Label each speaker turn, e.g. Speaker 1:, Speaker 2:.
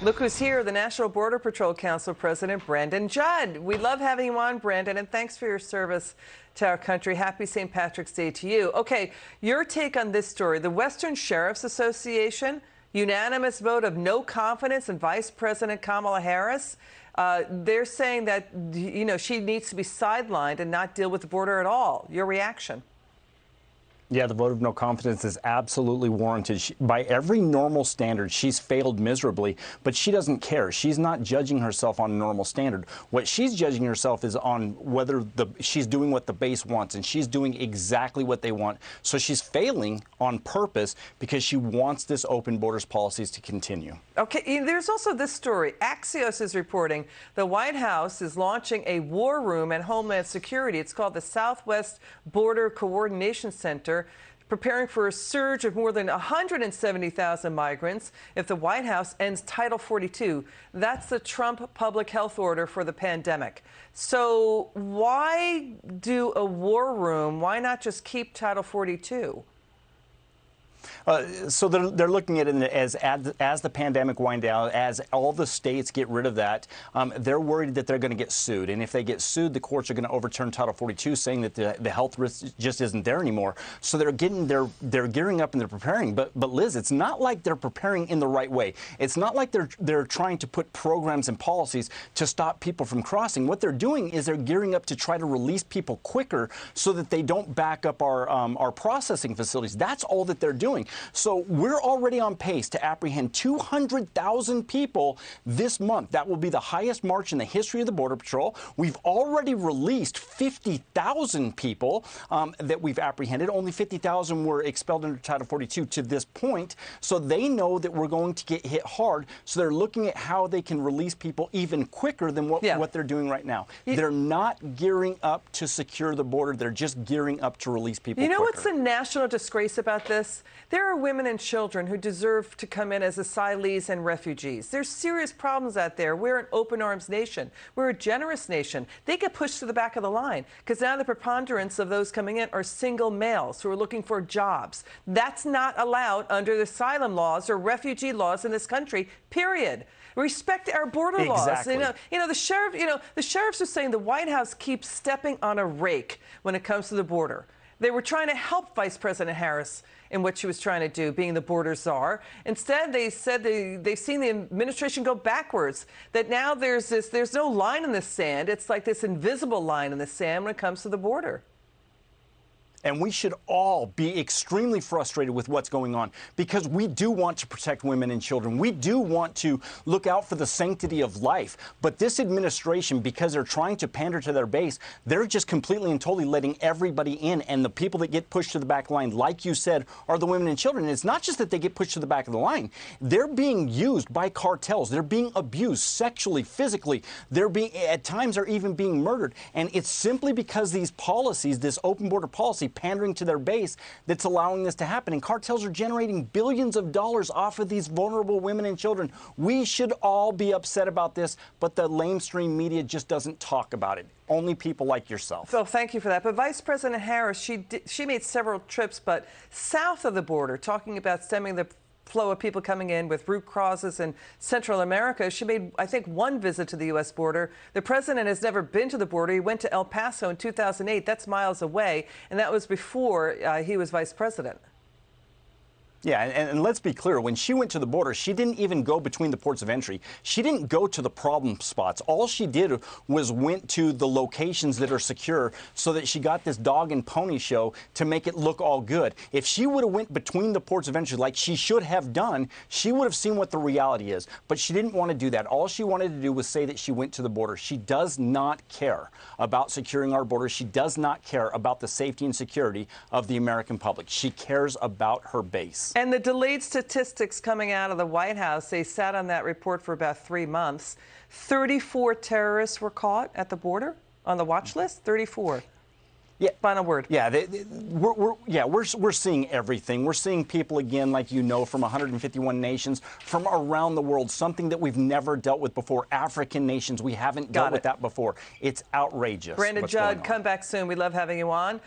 Speaker 1: Look who's here, the National Border Patrol Council President, Brandon Judd. We love having you on, Brandon, and thanks for your service to our country. Happy St. Patrick's Day to you. Okay, your take on this story. The Western Sheriff's Association, unanimous vote of no confidence in Vice President Kamala Harris. They're saying that, she needs to be sidelined and not deal with the border at all. Your reaction?
Speaker 2: Yeah, the vote of no confidence is absolutely warranted. By every normal standard, she's failed miserably, but she doesn't care. She's not judging herself on a normal standard. What she's judging herself is on whether she's doing what the base wants, and she's doing exactly what they want. So she's failing on purpose because she wants this open borders policies to continue.
Speaker 1: Okay, there's also this story. Axios is reporting the White House is launching a war room at Homeland Security. It's called the Southwest Border Coordination Center, preparing for a surge of more than 170,000 migrants if the White House ends Title 42. That's the Trump public health order for the pandemic. So why do a war room? Why not just keep Title 42?
Speaker 2: So they're looking at it as the pandemic winds down, as all the states get rid of that, they're worried that they're going to get sued. And if they get sued, the courts are going to overturn Title 42, saying that the health risk just isn't there anymore. So they're gearing up and they're preparing. But Liz, it's not like they're preparing in the right way. It's not like they're trying to put programs and policies to stop people from crossing. What they're doing is they're gearing up to try to release people quicker so that they don't back up our processing facilities. That's all that they're doing. So we're already on pace to apprehend 200,000 people this month. That will be the highest march in the history of the Border Patrol. We've already released 50,000 people that we've apprehended. Only 50,000 were expelled under Title 42 to this point. So they know that we're going to get hit hard. So they're looking at how they can release people even quicker than what they're doing right now. They're not gearing up to secure the border. They're just gearing up to release people quicker.
Speaker 1: What's the national disgrace about this? There are women and children who deserve to come in as asylees and refugees. There's serious problems out there. We're an open arms nation. We're a generous nation. They get pushed to the back of the line because now the preponderance of those coming in are single males who are looking for jobs. That's not allowed under the asylum laws or refugee laws in this country, period. Respect our border laws. The sheriffs are saying the White House keeps stepping on a rake when it comes to the border. They were trying to help Vice President Harris in what she was trying to do, being the border czar. Instead, they said they've seen the administration go backwards, that now there's no line in the sand. It's like this invisible line in the sand when it comes to the border.
Speaker 2: And we should all be extremely frustrated with what's going on because we do want to protect women and children. We do want to look out for the sanctity of life. But this administration, because they're trying to pander to their base, they're just completely and totally letting everybody in. And the people that get pushed to the back line, like you said, are the women and children. And it's not just that they get pushed to the back of the line. They're being used by cartels. They're being abused sexually, physically. At times, they're even being murdered. And it's simply because these policies, this open border policy, pandering to their base, that's allowing this to happen. And cartels are generating billions of dollars off of these vulnerable women and children. We should all be upset about this, but the lamestream media just doesn't talk about it. Only people like yourself.
Speaker 1: Well, thank you for that. But Vice President Harris, she made several trips, but south of the border, talking about stemming the flow of people coming in with root causes in Central America. She made, I think, one visit to the U.S. border. The president has never been to the border. He went to El Paso in 2008. That's miles away, and that was before he was vice president.
Speaker 2: Yeah, and let's be clear, when she went to the border, she didn't even go between the ports of entry. She didn't go to the problem spots. All she did was went to the locations that are secure so that she got this dog and pony show to make it look all good. If she would have went between the ports of entry like she should have done, she would have seen what the reality is. But she didn't want to do that. All she wanted to do was say that she went to the border. She does not care about securing our borders. She does not care about the safety and security of the American public. She cares about her base.
Speaker 1: And the delayed statistics coming out of the White House, they sat on that report for about 3 months. 34 terrorists were caught at the border on the watch list. 34. Yeah. Final word.
Speaker 2: Yeah, we're seeing everything. We're seeing people, again, like from 151 nations from around the world, something that we've never dealt with before. African nations, we haven't dealt with that before. It's outrageous.
Speaker 1: Brandon Judd, come back soon. We love having you on.